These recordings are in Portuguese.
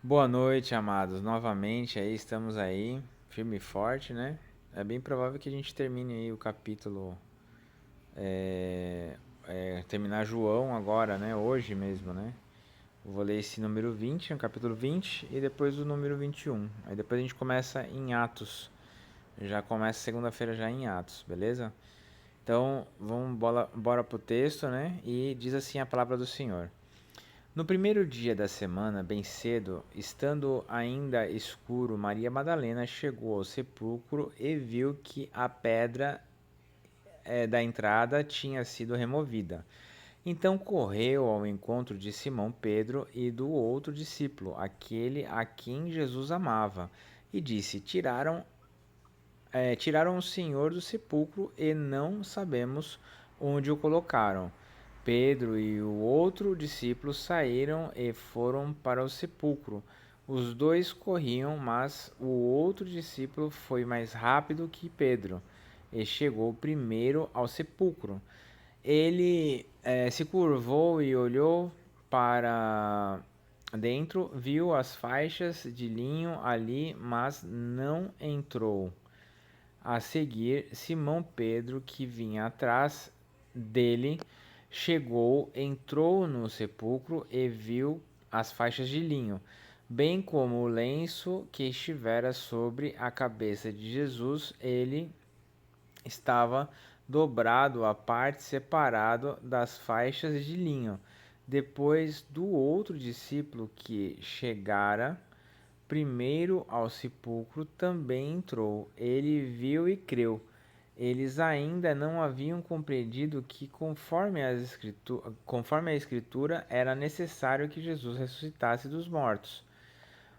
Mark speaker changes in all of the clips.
Speaker 1: Boa noite, amados. Novamente aí estamos aí, firme e forte, né? É bem provável que a gente termine aí o capítulo, terminar João agora, né? Hoje mesmo, né? Eu vou ler esse número 20, o capítulo 20, e depois o número 21. Aí depois a gente começa em Atos. Já começa segunda-feira já em Atos, beleza? Então, bora pro texto, né? E diz assim a palavra do Senhor. No primeiro dia da semana, bem cedo, estando ainda escuro, Maria Madalena chegou ao sepulcro e viu que a pedra da entrada tinha sido removida. Então correu ao encontro de Simão Pedro e do outro discípulo, aquele a quem Jesus amava, e disse: Tiraram o Senhor do sepulcro e não sabemos onde o colocaram. Pedro e o outro discípulo saíram e foram para o sepulcro. Os dois corriam, mas o outro discípulo foi mais rápido que Pedro e chegou primeiro ao sepulcro. Ele se curvou e olhou para dentro, viu as faixas de linho ali, mas não entrou. A seguir, Simão Pedro, que vinha atrás dele, chegou, entrou no sepulcro e viu as faixas de linho, bem como o lenço que estivera sobre a cabeça de Jesus. Ele estava dobrado à parte separado das faixas de linho. Depois do outro discípulo que chegara primeiro ao sepulcro também entrou. Ele viu e creu. Eles ainda não haviam compreendido que, conforme a Escritura, era necessário que Jesus ressuscitasse dos mortos.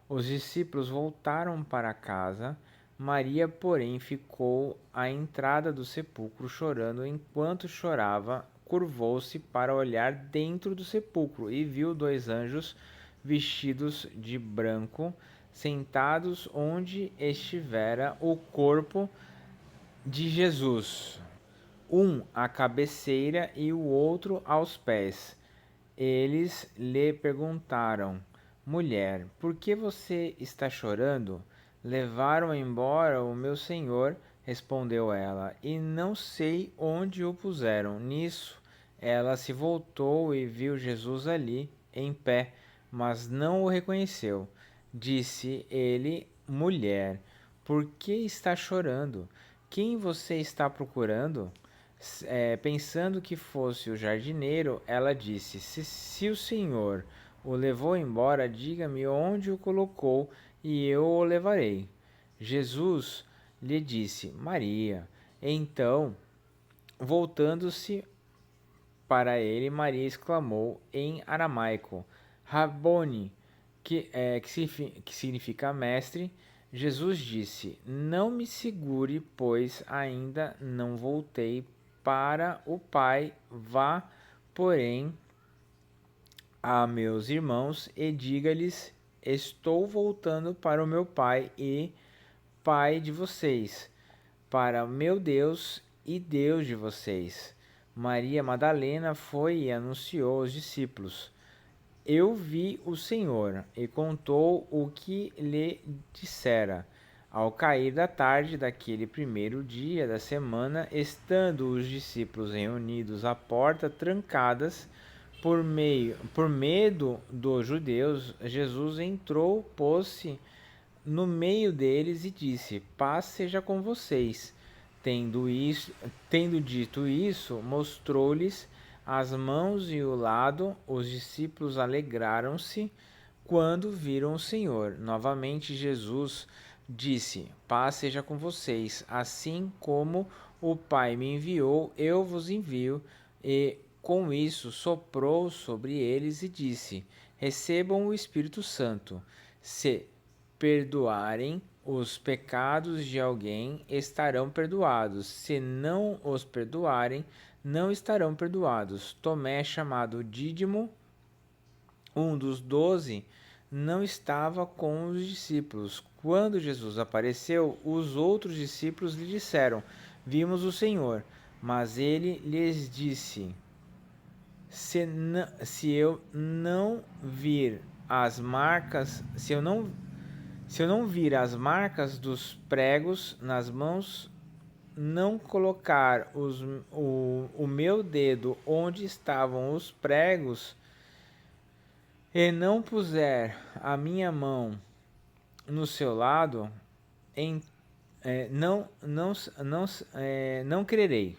Speaker 1: Os discípulos voltaram para casa. Maria, porém, ficou à entrada do sepulcro chorando. Enquanto chorava, curvou-se para olhar dentro do sepulcro e viu dois anjos vestidos de branco, sentados onde estivera o corpo de Jesus, um à cabeceira e o outro aos pés. Eles lhe perguntaram: Mulher, por que você está chorando? Levaram embora o meu senhor, respondeu ela, e não sei onde o puseram. Nisso, ela se voltou e viu Jesus ali, em pé, mas não o reconheceu. Disse ele: Mulher, por que está chorando? Quem você está procurando? Pensando que fosse o jardineiro, ela disse: se o senhor o levou embora, diga-me onde o colocou e eu o levarei. Jesus lhe disse: Maria. Então, voltando-se para ele, Maria exclamou em aramaico: Rabboni, que significa mestre. Jesus disse: Não me segure, pois ainda não voltei para o Pai. Vá, porém, a meus irmãos e diga-lhes: Estou voltando para o meu Pai e Pai de vocês, para meu Deus e Deus de vocês. Maria Madalena foi e anunciou aos discípulos: Eu vi o Senhor, e contou o que lhe dissera. Ao cair da tarde daquele primeiro dia da semana, estando os discípulos reunidos à porta trancadas por medo dos judeus, Jesus entrou, pôs-se no meio deles e disse: Paz seja com vocês. Tendo dito isso, mostrou-lhes as mãos e o lado. Os discípulos alegraram-se quando viram o Senhor. Novamente, Jesus disse: Paz seja com vocês. Assim como o Pai me enviou, eu vos envio. E com isso soprou sobre eles e disse: Recebam o Espírito Santo. Se perdoarem os pecados de alguém, estarão perdoados. Se não os perdoarem, não estarão perdoados. Tomé, chamado Dídimo, um dos 12, não estava com os discípulos. Quando Jesus apareceu, os outros discípulos lhe disseram: Vimos o Senhor. Mas ele lhes disse: se eu não vir as marcas, se eu não vir as marcas dos pregos nas mãos, não colocar o meu dedo onde estavam os pregos, e não puser a minha mão no seu lado, em, não crerei.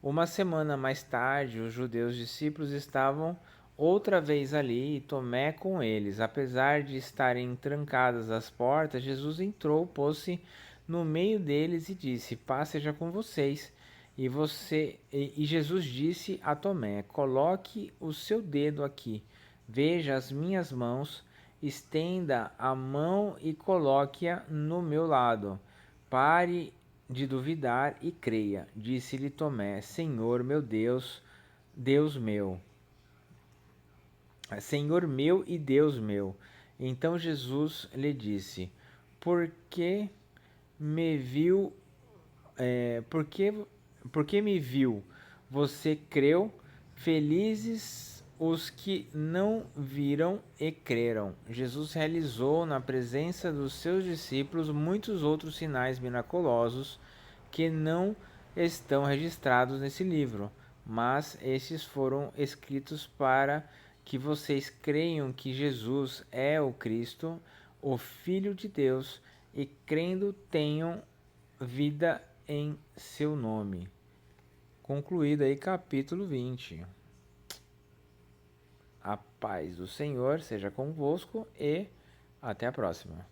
Speaker 1: Uma semana mais tarde, os judeus discípulos estavam outra vez ali e Tomé com eles. Apesar de estarem trancadas as portas, Jesus entrou, pôs-se no meio deles e disse: Paz seja com vocês. E Jesus disse a Tomé: Coloque o seu dedo aqui. Veja as minhas mãos. Estenda a mão e coloque-a no meu lado. Pare de duvidar e creia. Disse-lhe Tomé: Senhor meu Deus, Deus meu. Senhor meu e Deus meu. Então Jesus lhe disse: Por que me viu? Por que me viu? Você creu? Felizes os que não viram e creram. Jesus realizou na presença dos seus discípulos muitos outros sinais miraculosos que não estão registrados nesse livro, mas estes foram escritos para que vocês creiam que Jesus é o Cristo, o Filho de Deus, e crendo tenham vida em seu nome. Concluído aí capítulo 20. A paz do Senhor seja convosco e até a próxima.